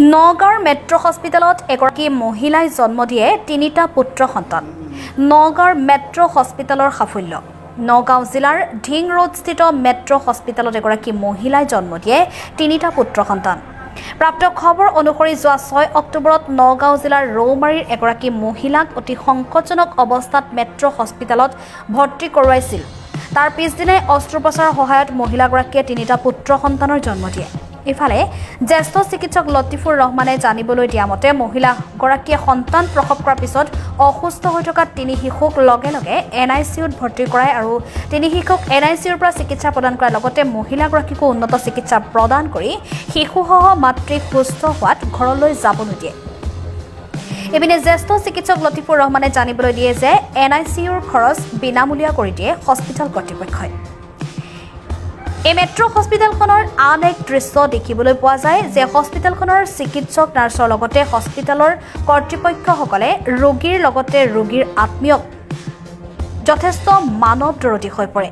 নগাঁৱৰ মেট্ৰ' হস্পিটেলত এগৰাকী মহিলাই জন্ম দিয়ে তিনিটা পুত্ৰ সন্তান। নগাঁৱৰ মেট্ৰ' হস্পিটেলৰ সাফল্য। নগাঁও জিলাৰ ঢিং ৰোডস্থিত মেট্ৰ' হস্পিটেলত এগৰাকী মহিলাই জন্ম দিয়ে তিনিটা পুত্ৰ সন্তান। প্ৰাপ্ত খবৰ অনুসৰি যোৱা 6 অক্টোবৰত নগাঁও জিলাৰ ৰৌমাৰীৰ এগৰাকী মহিলাক অতি সংকটজনক অৱস্থাত মেট্ৰ' হস্পিটেলত ভৰ্তি কৰোৱাইছিল। তাৰ পিছদিনাই অস্ত্ৰোপচাৰৰ সহায়ত মহিলাগৰাকীয়ে তিনিটা পুত্ৰ সন্তানৰ জন্ম দিয়ে। ইফালে জ্যেষ্ঠ চিকিৎসক লতিফুৰ ৰহমানে জানিবলৈ দিয়া মতে মহিলাগৰাকীয়ে সন্তান প্ৰসৱ কৰাৰ পিছত অসুস্থ হৈ থকা তিনি শিশুক লগে লগে NICUত ভৰ্তি কৰায় আৰু তিনি শিশুক NICUৰ পৰা চিকিৎসা প্ৰদান কৰাৰ লগতে মহিলাগৰাকীকো উন্নত চিকিৎসা প্ৰদান কৰি শিশুসহ মাতৃক সুস্থ হোৱাত ঘৰলৈ যাব নিদিয়ে। ইপিনে জ্যেষ্ঠ চিকিৎসক লতিফুৰ ৰহমানে জানিবলৈ দিয়ে যে NICUৰ খৰচ বিনামূলীয়া কৰি দিয়ে হস্পিটেল কৰ্তৃপক্ষই। এই মেট্ৰ' হস্পিটেলখনৰ আন এক দৃশ্য দেখিবলৈ পোৱা যায় যে হস্পিটেলখনৰ চিকিৎসক নাৰ্ছৰ লগতে হস্পিটেলৰ কৰ্তৃপক্ষসকলে ৰোগীৰ লগতে ৰোগীৰ আত্মীয়ক যথেষ্ট মানৱ দৰদী হৈ পৰে।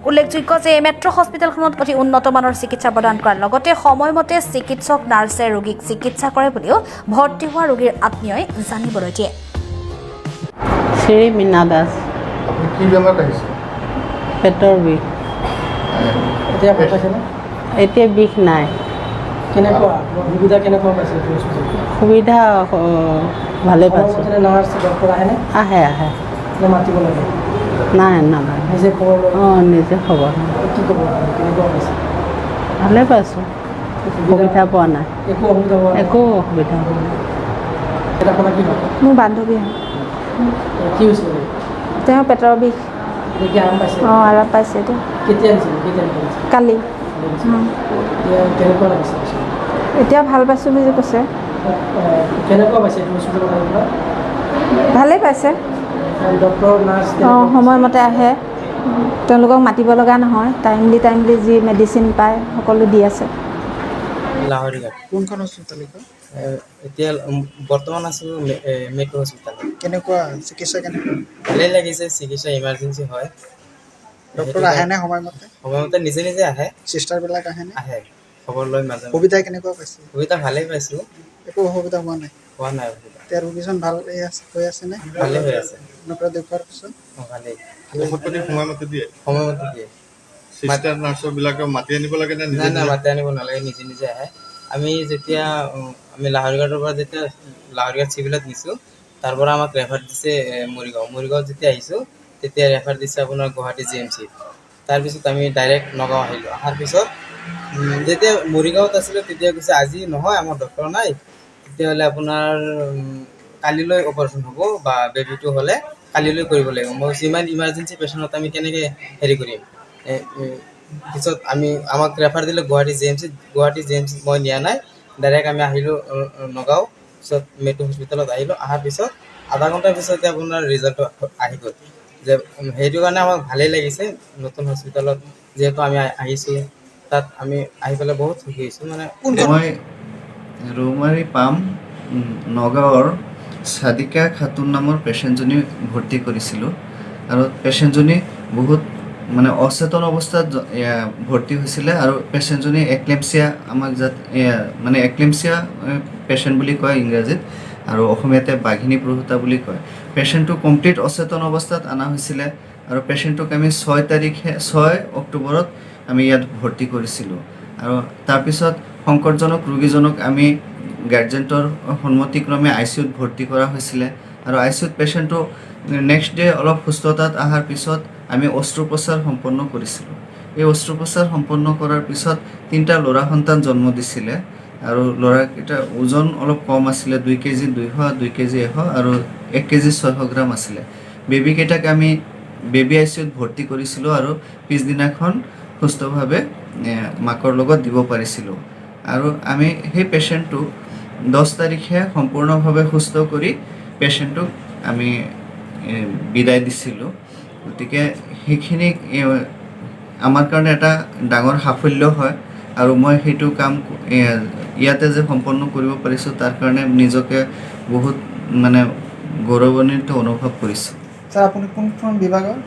উল্লেখযোগ্য যে এই মেট্ৰ' হস্পিটেলখনত অতি উন্নত মানৰ চিকিৎসা প্ৰদান কৰাৰ লগতে সময়মতে চিকিৎসক নাৰ্ছে ৰোগীক চিকিৎসা কৰে বুলিও ভৰ্তি হোৱা ৰোগীৰ আত্মীয়ই জানিবলৈ দিয়ে। শ্ৰী মীনা দাস। কি বেমাৰ আহিছে? পেটৰ বিষ। এতিয়া ভাল পাইছেনে? এতিয়া বিষ নাই। কেনেকুৱা সুবিধা কেনেকুৱা পাইছে? সুবিধা ভালে পাইছোঁ। নাৰ্ছ ডক্টৰ আহেনে? আহে মাতিব লাগে? নাই নালাগে। নিজে খবৰ লয়? নিজে খবৰ কি ক'ব কেনেকুৱা পাইছে? ভালে পাইছোঁ। সুবিধা পোৱা নাই। একো অসুবিধা হোৱা নাই? একো অসুবিধা হোৱা নাই। এটা কথা কি হয়? মোৰ বান্ধৱী হয়। কি হৈছে? তেওঁ পেটৰ বিষ। এতিয়া আৰাম পাইছে? আৰাম পাইছে এতিয়া। কেতিয়া আনিছিলে? কেতিয়া আনিছিলে? কালি। এতিয়া কেনেকুৱা লাগিছে? এতিয়া ভাল পাইছোঁ বুলি কৈছে। কেনেকুৱা পাইছে এইটো হস্পিটেলত আহি পেলাই? ভালেই পাইছে। ডক্টৰ নাৰ্ছ সময়মতে আহে। তেওঁলোকক মাতিব লগা নহয়। টাইমলি যি মেডিচিন পায় সকলো দি আছে। লাহৰীঘাট। কোনখন হস্পিটেল? এতিয়া বৰ্তমান আছোঁ মেট্ৰ' হস্পিটেল। কেনেকুৱা চিকিৎসা কেনেকুৱা? ভালেই লাগিছে, চিকিৎসা ইমাৰ্জেঞ্চি হয়। ডক্টৰ আহেনে সময়মতে? সময়মতে নিজে নিজে আহে। চিষ্টাৰবিলাক আহেনে? আহে খবৰ লৈ মাজে সুবিধা কেনেকুৱা পাইছে? সুবিধা ভালেই পাইছোঁ। একো অসুবিধা হোৱা নাই? হোৱা নাই অসুবিধা। এতিয়া ৰোগীজন ভাল হৈ আছেনে? ভালেই হৈ আছে। ডক্টৰ দেখুৱাৰ পিছত ভালেই। ঔষধ পাতি সময়মতে দিয়ে? সময়মতে দিয়ে। চিষ্টাৰ নাৰ্ছবিলাকক মাতি আনিব লাগে নে? নাই মাতি আনিব নালাগে, নিজে নিজে আহে। আমি যেতিয়া আমি লাহৰীঘাটৰ পৰা যেতিয়া লাহৰীঘাট চিভিলত নিছোঁ, তাৰ পৰা আমাক ৰেফাৰ দিছে মৰিগাঁৱত যেতিয়া আহিছোঁ তেতিয়া ৰেফাৰ দিছে আপোনাৰ গুৱাহাটী GMC। তাৰপিছত আমি ডাইৰেক্ট নগাঁও আহিলোঁ। অহাৰ পিছত যেতিয়া মৰিগাঁৱত আছিলোঁ তেতিয়া কৈছে আজি নহয়, আমাৰ ডক্টৰ নাই, তেতিয়াহ'লে আপোনাৰ কালিলৈ অপাৰেশ্যন হ'ব বা বেবীটো হ'লে কালিলৈ কৰিব লাগিব। মই যিমান ইমাৰ্জেঞ্চি পেচেণ্টত আমি কেনেকৈ হেৰি কৰিম। পিছত আমাক ৰেফাৰ দিলে গুৱাহাটী GMC মই নিয়া নাই, ডাইৰেক্ট আমি আহিলোঁ নগাঁও। পিছত মেট্ৰ' হস্পিটেলত আহিলোঁ। অহাৰ পিছত আধা ঘণ্টাৰ পিছতে আপোনাৰ ৰিজাল্টটো আহি গ'ল। যে সেইটো কাৰণে আমাক ভালেই লাগিছে। নতুন হস্পিটেলত যিহেতু আমি আহিছোঁ, তাত আমি আহি পেলাই বহুত সুখী হৈছোঁ। মানে মই ৰৌমাৰী পাম নগাঁৱৰ চাদিকা খাতুন নামৰ পেচেণ্টজনী ভৰ্তি কৰিছিলোঁ আৰু পেচেণ্টজনী বহুত মানে অচেতন অৱস্থাত ভৰ্তি হৈছিলে আৰু পেচেণ্টজনী এক্লেম্পছিয়া এক্লেম্পছিয়া পেচেণ্ট বুলি কয় ইংৰাজীত, আৰু অসমীয়াতে বাঘিনী প্ৰভূতা বুলি কয়। পেচেণ্টটো কমপ্লিট অচেতন অৱস্থাত অনা হৈছিলে আৰু পেচেণ্টটোক আমি 6 অক্টোবৰত আমি ইয়াত ভৰ্তি কৰিছিলোঁ। আৰু তাৰপিছত সংকটজনক ৰোগীজনক আমি গাৰ্জেণ্টৰ সন্মতিক্ৰমে ICUত ভৰ্তি কৰা হৈছিলে আৰু ICUত পেচেণ্টটো নেক্সট ডে অলপ সুস্থতাত অহাৰ পিছত আমি অস্ত্ৰোপচাৰ সম্পন্ন কৰিছিলোঁ। এই অস্ত্ৰোপচাৰ সম্পন্ন কৰাৰ পিছত 3টা ল'ৰা সন্তান জন্ম দিছিলে আৰু ল'ৰাকেইটাৰ ওজন অলপ কম আছিলে, 2 কেজি 200, 2 কেজি 100 আৰু 1 কেজি 600 গ্ৰাম আছিলে। বেবীকেইটাক আমি বেবী ICUত ভৰ্তি কৰিছিলোঁ আৰু পিছদিনাখন সুস্থভাৱে মাকৰ লগত দিব পাৰিছিলোঁ। আৰু আমি সেই পেচেণ্টটোক 10 তাৰিখে সম্পূৰ্ণভাৱে সুস্থ কৰি পেচেণ্টটোক আমি বিদায় দিছিলোঁ। গতিকে সেইখিনি আমাৰ কাৰণে এটা ডাঙৰ সাফল্য হয় আৰু মই সেইটো কাম ইয়াতে যে সম্পন্ন কৰিব পাৰিছোঁ তাৰ কাৰণে নিজকে বহুত গৌৰৱান্বিত অনুভৱ কৰিছোঁ। ছাৰ আপুনি কোনখন বিভাগৰ?